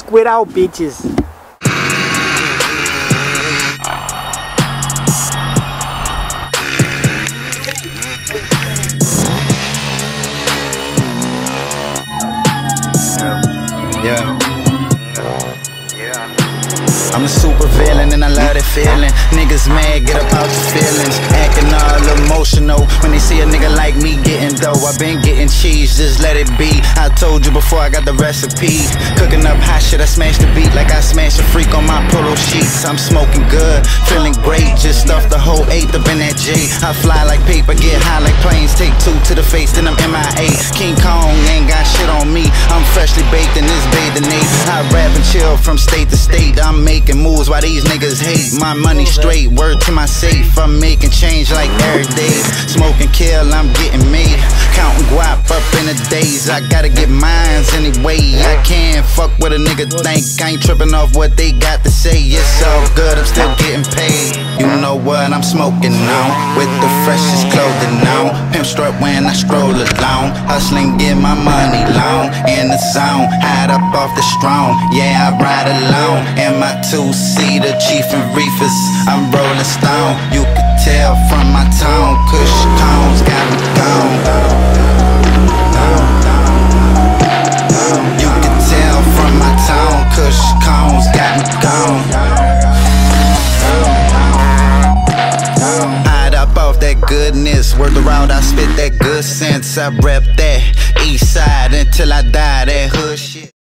squid out, bitches. Yeah. I'm a super villain and I love that feeling. Niggas mad, get up out your feelings. Acting all emotional when they see a nigga like me getting dough. I been getting cheese, just let it be. I told you before I got the recipe. Cooking up hot shit, I smash the beat like I smash a freak on my polo sheets. I'm smoking good, feeling great. Just stuffed the whole eighth up in that J. I fly like paper, get high like planes. Take two to the face, then I'm MIA. King Kong ain't got shit on me. I'm freshly baked in this bathing ape. I rap and chill from state to state. I'm making moves while these niggas hate. My money straight, word to my safe. I'm making change like every day. Smoking kill, I'm getting made. Counting guap up in the days. I gotta get mines anyway. I can't fuck with a nigga think. I ain't tripping off what they got to say. It's all good, I'm still getting paid. You know what I'm smoking on, with the freshest clothing on. Pimp strut when I stroll along. Hustling, get my money long. In the zone, hide up off the strong. Yeah, I ride alone. And my two-seater, Chief and Reefers, I'm rolling stone. You could tell from my tone, Kush Cones got me gone. You could tell from my tone, Kush Cones got me gone. Hide up off that goodness, word around I spit that good sense. I rep that east side until I die, that hood shit.